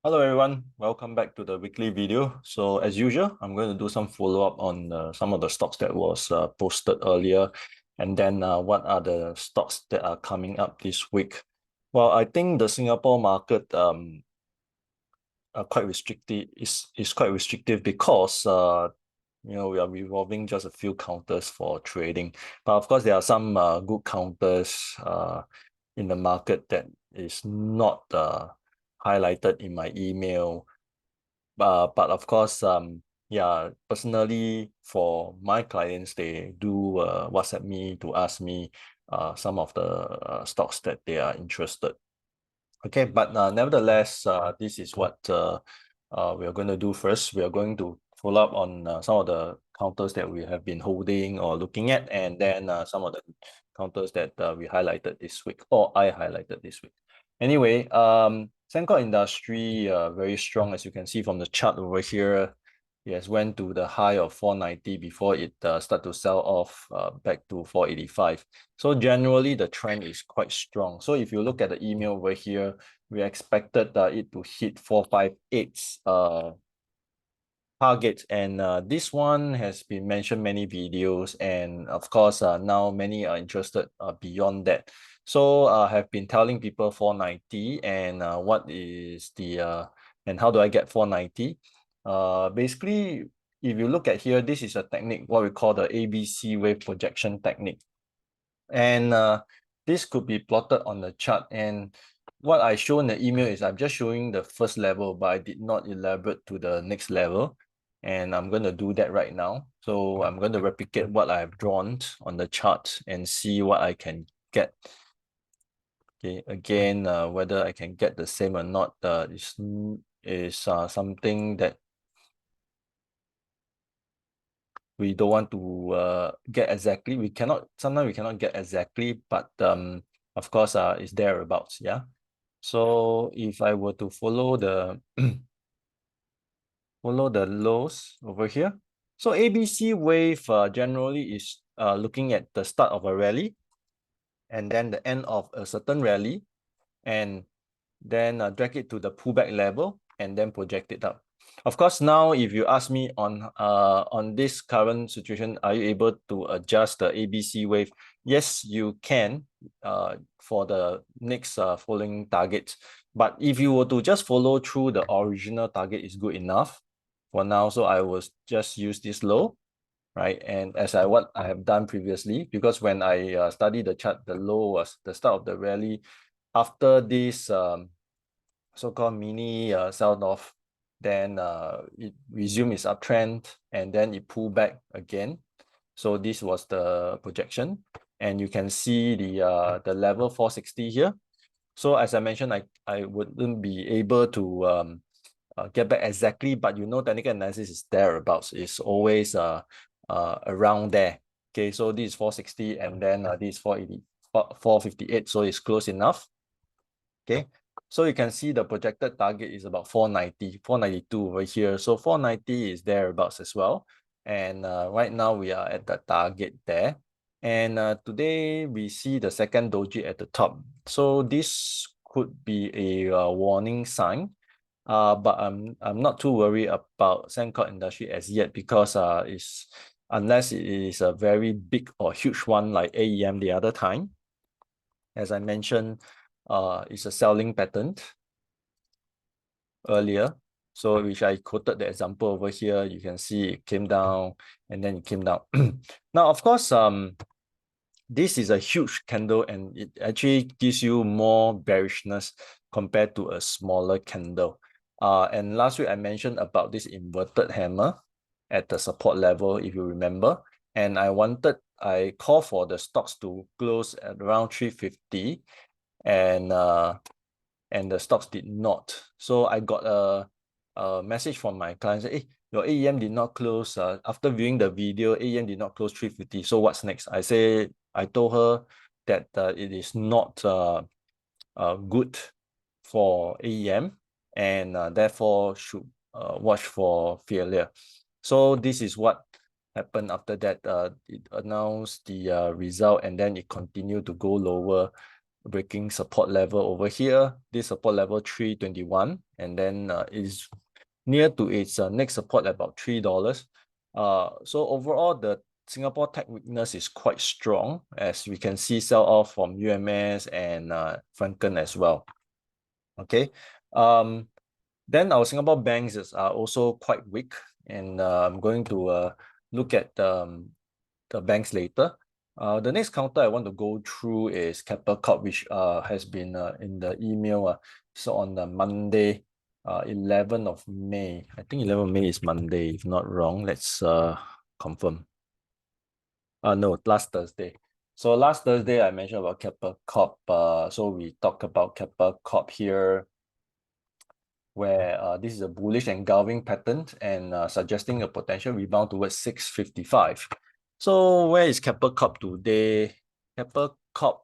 Hello everyone, welcome back to the weekly video. So as usual, I'm going to do some follow-up on some of the stocks that was posted earlier, and then what are the stocks that are coming up this week. Well, I think the Singapore market are quite restricted is quite restrictive because we are revolving just a few counters for trading. But of course, there are some good counters in the market that is not highlighted in my email. But of course, yeah, personally for my clients, they do WhatsApp me to ask me some of the stocks that they are interested. Okay, but nevertheless, this is what we are going to do first. We are going to follow up on some of the counters that we have been holding or looking at, and then some of the counters that we highlighted this week, or I highlighted this week. Anyway, Sembcorp industry very strong, as you can see from the chart over here. It has went to the high of 490 before it start to sell off back to 485. So generally, the trend is quite strong. So if you look at the email over here, we expected it to hit 458 target, and this one has been mentioned many videos, and of course now many are interested beyond that. So I have been telling people 490, and what is the and how do I get 490? Basically, if you look at here, this is a technique, what we call the ABC wave projection technique. And this could be plotted on the chart. And what I show in the email is I'm just showing the first level, but I did not elaborate to the next level. And I'm going to do that right now. So I'm going to replicate what I've drawn on the chart and see what I can get. Okay, again, whether I can get the same or not is something that we don't want to get exactly. Sometimes we cannot get exactly, but of course it's thereabouts. Yeah. So if I were to follow the follow the lows over here, so ABC wave generally is looking at the start of a rally and then the end of a certain rally, and then drag it to the pullback level and then project it up. Of course, now if you ask me on this current situation, are you able to adjust the ABC wave? Yes, you can for the next following targets. But if you were to just follow through the original target is good enough for now. So I will just use this low, right? And what I have done previously, because when I studied the chart, the low was the start of the rally. After this so-called mini sell-off, then it resumed its uptrend and then it pulled back again. So this was the projection, and you can see the level 460 here. So as I mentioned, I wouldn't be able to get back exactly, but technical analysis is thereabouts. It's always around there. Okay, so this is 460 and then this is 458, so it's close enough. Okay, so you can see the projected target is about 490, 492 over here. So 490 is thereabouts as well. And right now we are at the target there. And today we see the second doji at the top. So this could be a warning sign. But I'm not too worried about Sembcorp industry as yet, because unless it is a very big or huge one like AEM the other time. As I mentioned, it's a selling pattern earlier. So which I quoted the example over here, you can see it came down and then it came down. Now, of course, this is a huge candle and it actually gives you more bearishness compared to a smaller candle. And last week I mentioned about this inverted hammer at the support level, if you remember. And I called for the stocks to close at around 350, and the stocks did not. So I got a message from my client saying, hey, your AEM did not close. After viewing the video, AEM did not close 350. So what's next? I told her that it is not good for AEM, and therefore should watch for failure. So this is what happened after that. It announced the result and then it continued to go lower. breaking support level over here. This support level 321, and then is near to its next support at about $3. So overall, the Singapore tech weakness is quite strong, as we can see sell off from UMS and Franken as well. Okay. Then our Singapore banks are also quite weak, and I'm going to look at the banks later. The next counter I want to go through is Keppel Corp, which has been in the email. So on the Monday, 11th of May. I think 11th of May is Monday, if not wrong. Let's confirm. No, last Thursday. So last Thursday, I mentioned about Keppel Corp. So we talked about Keppel Corp here, where this is a bullish engulfing pattern and suggesting a potential rebound towards 655. So where is Keppel Corp today? Keppel Corp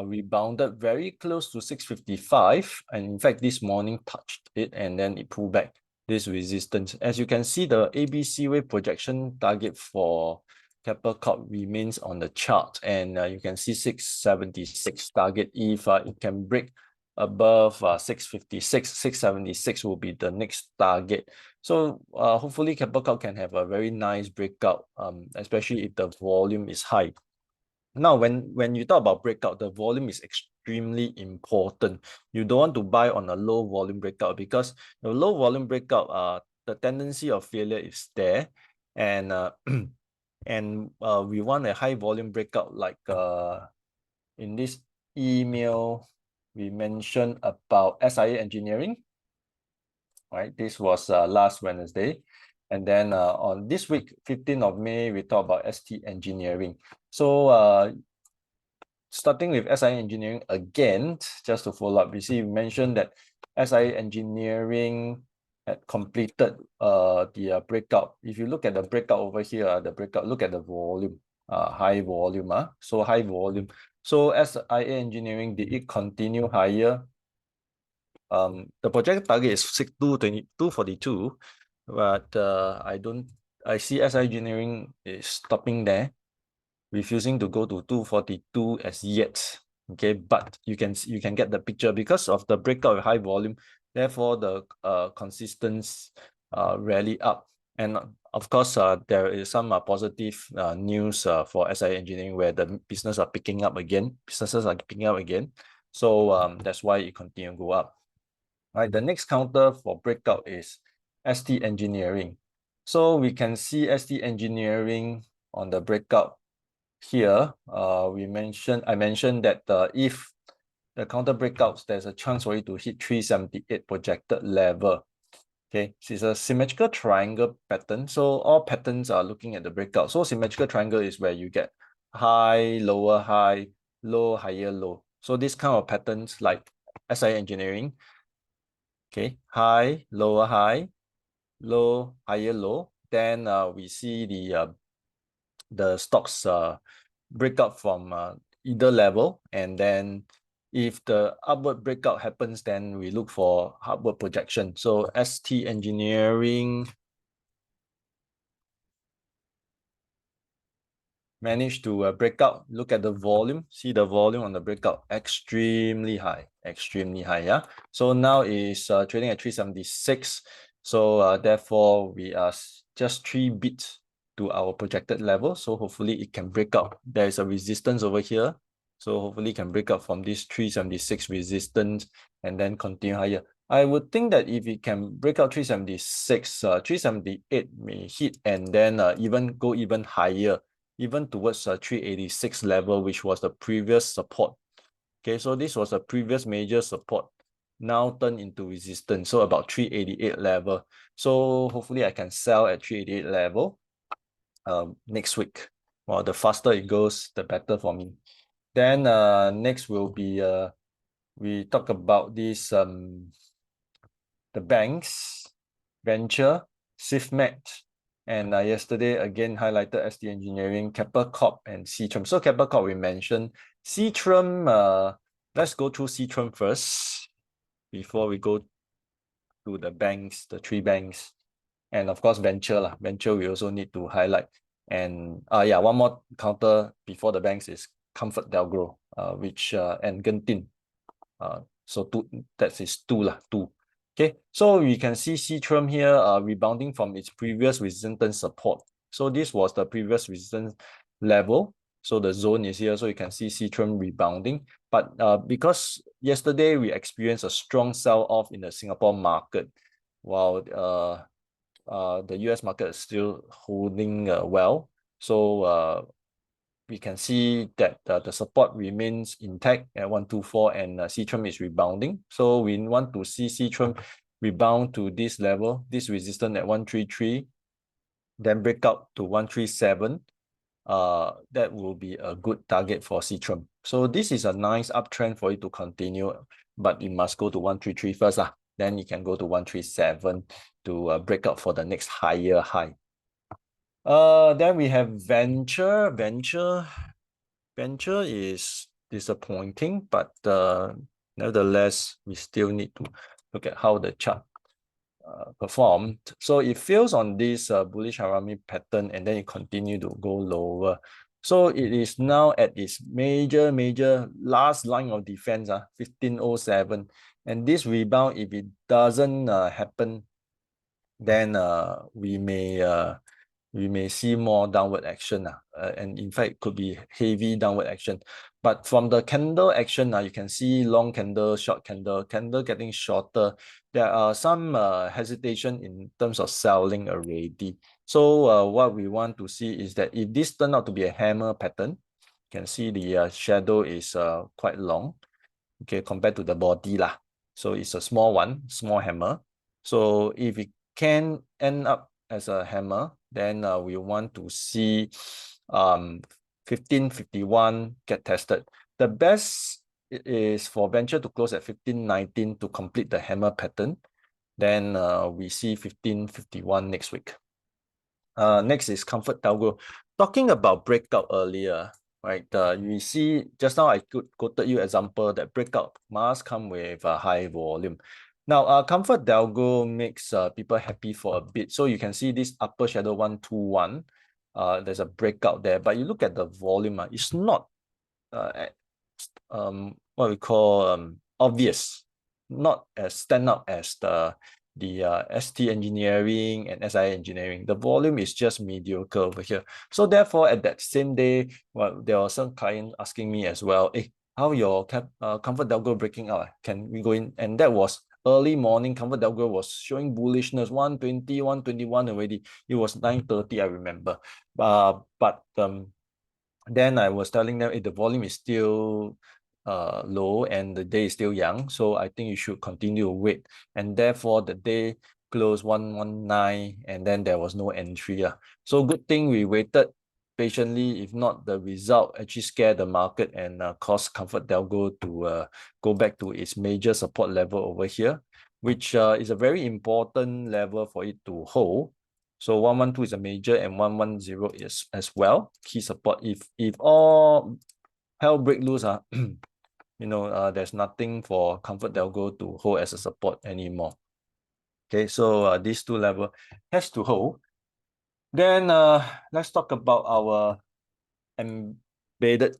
rebounded very close to 655, and in fact this morning touched it and then it pulled back this resistance. As you can see, the ABC wave projection target for Keppel Corp remains on the chart, and you can see 676 target. If it can break above 656, 676 will be the next target. So hopefully Keppel Corp can have a very nice breakout, especially if the volume is high. Now, when you talk about breakout, the volume is extremely important. You don't want to buy on a low volume breakout, because the low volume breakout, the tendency of failure is there, and we want a high volume breakout, like in this email we mentioned about SIA Engineering. Right, this was last Wednesday. And then on this week, 15th of May, we talk about ST Engineering. So starting with SIA Engineering again, just to follow up, we mentioned that SIA Engineering had completed the breakout. If you look at the breakout over here, look at the volume, high volume. So high volume. So SIA Engineering, did it continue higher? The project target is 242, but I see SI Engineering is stopping there, refusing to go to 242 as yet. Okay, but you can get the picture because of the breakout of high volume. Therefore, the consistent rally up, and of course, there is some positive news for SI Engineering, where the businesses are picking up again. So that's why it continue to go up. Right, the next counter for breakout is ST Engineering. So we can see ST Engineering on the breakout here. I mentioned that if the counter breakouts, there's a chance for it to hit 378 projected level. Okay, this is a symmetrical triangle pattern. So all patterns are looking at the breakout. So symmetrical triangle is where you get high, lower, high, low, higher, low. So this kind of patterns like SI Engineering. Okay, high, lower high, low, higher low. Then we see the stocks break up from either level, and then if the upward breakout happens, then we look for upward projection. So ST Engineering managed to break out. Look at the volume. See the volume on the breakout, extremely high. Yeah. So now is trading at 376. So therefore we are just 3 bits to our projected level. So hopefully it can break out. There is a resistance over here. So hopefully it can break out from this 376 resistance and then continue higher. I would think that if it can break out 376, 378 may hit, and then even go even higher, even towards 386 level, which was the previous support. Okay, so this was a previous major support, now turned into resistance, so about 388 level. So hopefully I can sell at 388 level next week. Well, the faster it goes, the better for me. Then next will be we talk about this the banks, Venture, SIFMET, and yesterday again highlighted ST Engineering, Keppel Corp, and Seatrum. So Keppel Corp we mentioned. Seatrum, let's go through Seatrum first before we go to the banks, the 3 banks, and of course Venture. Venture we also need to highlight. And yeah, one more counter before the banks is ComfortDelGro, which and Genting. So that is two lah, two. Okay, so we can see Seatrium here rebounding from its previous resistance support. So this was the previous resistance level. So the zone is here, so you can see Seatrium rebounding. But because yesterday we experienced a strong sell-off in the Singapore market, while the US market is still holding well. So we can see that the support remains intact at 124 and Seatrium is rebounding. So we want to see Seatrium rebound to this level, this resistance at 133, then break out to 137. That will be a good target for Seatrium. So this is a nice uptrend for it to continue, but it must go to 133 first. Then you can go to 137 to break out for the next higher high. Then we have Venture. Venture is disappointing, but nevertheless, we still need to look at how the chart performed. So it fails on this bullish harami pattern, and then it continue to go lower. So it is now at its major last line of defense, 1507. And this rebound, if it doesn't happen, then we may see more downward action, and in fact could be heavy downward action. But from the candle action, you can see long candle, short candle getting shorter. There are some hesitation in terms of selling already. So what we want to see is that if this turn out to be a hammer pattern, you can see the shadow is quite long, okay, compared to the body lah. So it's a small one, small hammer. So if it can end up as a hammer, then we want to see 1551 get tested. The best is for Venture to close at 1519 to complete the hammer pattern. Then we see 1551 next week. Next is ComfortDelGro. Talking about breakout earlier, right? You see just now I quoted you example that breakout must come with a high volume. Now, ComfortDelGro makes people happy for a bit. So you can see this upper shadow 121. There's a breakout there, but you look at the volume, it's not what we call obvious, not as stand out as the ST engineering and SI engineering. The volume is just mediocre over here. So therefore, at that same day, well, there was some client asking me as well, hey, how your ComfortDelGro breaking out? Can we go in? And that was early morning. ComfortDelGro was showing bullishness, 120, 121 already. It was 9:30, I remember. But then I was telling them, hey, the volume is still low and the day is still young, so I think you should continue to wait. And therefore the day closed 119 and then there was no entry. So good thing we waited patiently. If not, the result actually scared the market and caused ComfortDelGro to go back to its major support level over here, which is a very important level for it to hold. So 112 is a major and 110 is as well key support. If all hell break loose, there's nothing for ComfortDelGro to hold as a support anymore. Okay, so these two level has to hold. Then let's talk about our embedded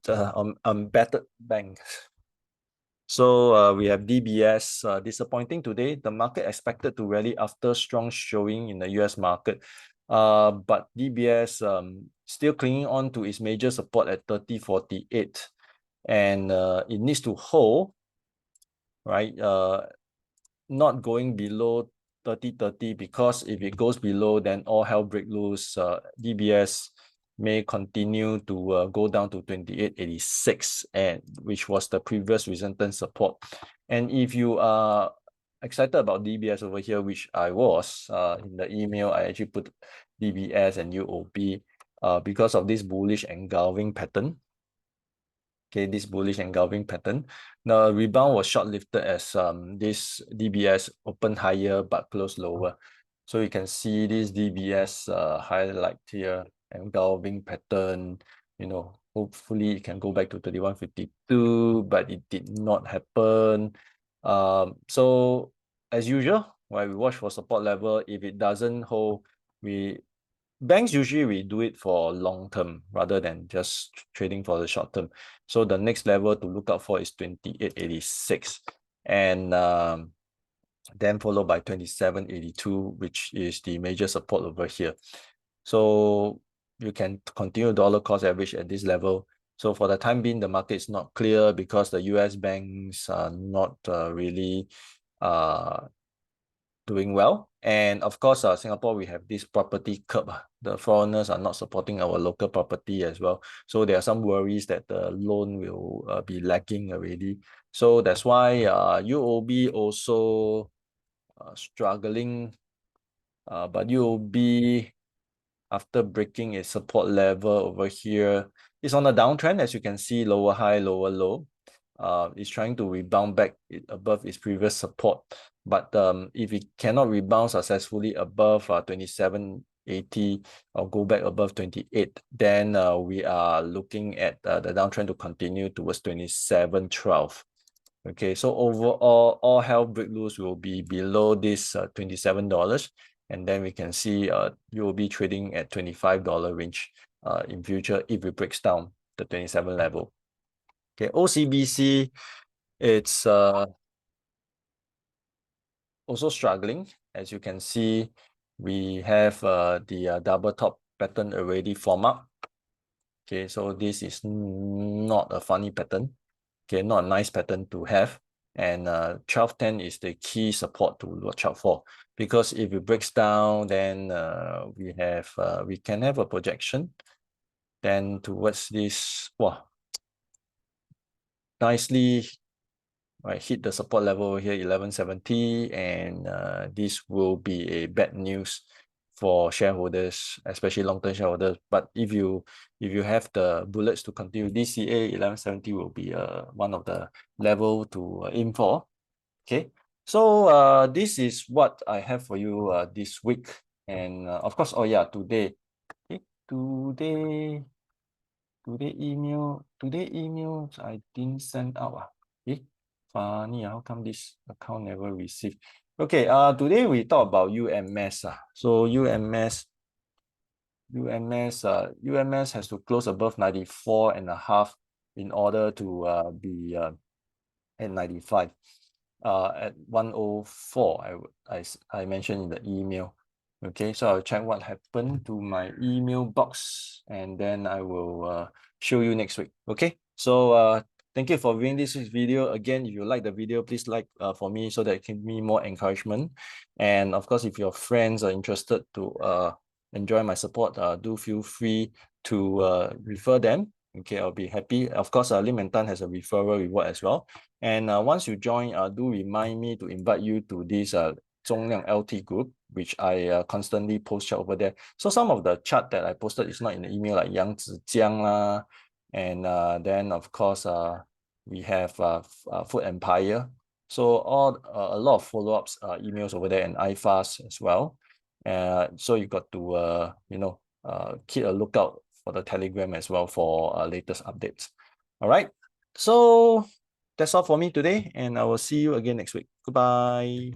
banks. So we have DBS, disappointing today. The market expected to rally after strong showing in the US market. But DBS still clinging on to its major support at 30.48. And it needs to hold, right? Not going below 30.30, because if it goes below, then all hell break loose. DBS may continue to go down to 28.86, and which was the previous resistance support. And if you are excited about DBS over here, which I was, in the email I actually put DBS and UOB because of this bullish engulfing pattern. Okay, this bullish engulfing pattern. The rebound was short-lived as this DBS opened higher but closed lower. So you can see this DBS highlight here, engulfing pattern. Hopefully it can go back to 31.52, but it did not happen. So as usual, while we watch for support level, if it doesn't hold, we banks usually we do it for long term rather than just trading for the short term. So the next level to look out for is 28.86, and then followed by 27.82, which is the major support over here. So you can continue dollar cost average at this level. So for the time being, the market is not clear because the US banks are not really doing well. And of course, Singapore, we have this property curb. The foreigners are not supporting our local property as well. So there are some worries that the loan will be lagging already. So that's why UOB also struggling. But UOB, after breaking its support level over here, is on a downtrend, as you can see, lower high, lower low. It's trying to rebound back above its previous support. But if it cannot rebound successfully above 27.80 or go back above 28, then we are looking at the downtrend to continue towards 27.12. Okay, so overall, all hell break loose will be below this $27. And then we can see you will be trading at $25 range in future if it breaks down the 27 level. Okay, OCBC, it's also struggling. As you can see, we have the double top pattern already formed up. Okay, so this is not a funny pattern. Okay, not a nice pattern to have. And 1210 is the key support to watch out for, because if it breaks down, then we can have a projection then towards this, wow, nicely hit the support level over here, 1170, and this will be a bad news for shareholders, especially long-term shareholders. But if you have the bullets to continue, DCA 1170 will be one of the level to aim for. Okay, so this is what I have for you this week. And of course, oh yeah, today emails I didn't send out. Funny, how come this account never received? Okay, today we talk about UMS. So UMS has to close above 94.5 in order to be at 95. At 104, I mentioned in the email. Okay, so I'll check what happened to my email box, and then I will show you next week. Okay, so thank you for viewing this video. Again, if you like the video, please like for me so that it can give me more encouragement. And of course, if your friends are interested to enjoy my support, do feel free to refer them. Okay, I'll be happy. Of course, Lim & Tan has a referral reward as well. And once you join, do remind me to invite you to this Zhongliang LT group, which I constantly post chat over there. So some of the chart that I posted is not in the email, like Yang Zijiang lah, and then of course we have Food Empire. So a lot of follow-ups emails over there, and iFast as well. So you got to keep a lookout for the Telegram as well for latest updates. All right, so that's all for me today, and I will see you again next week. Goodbye.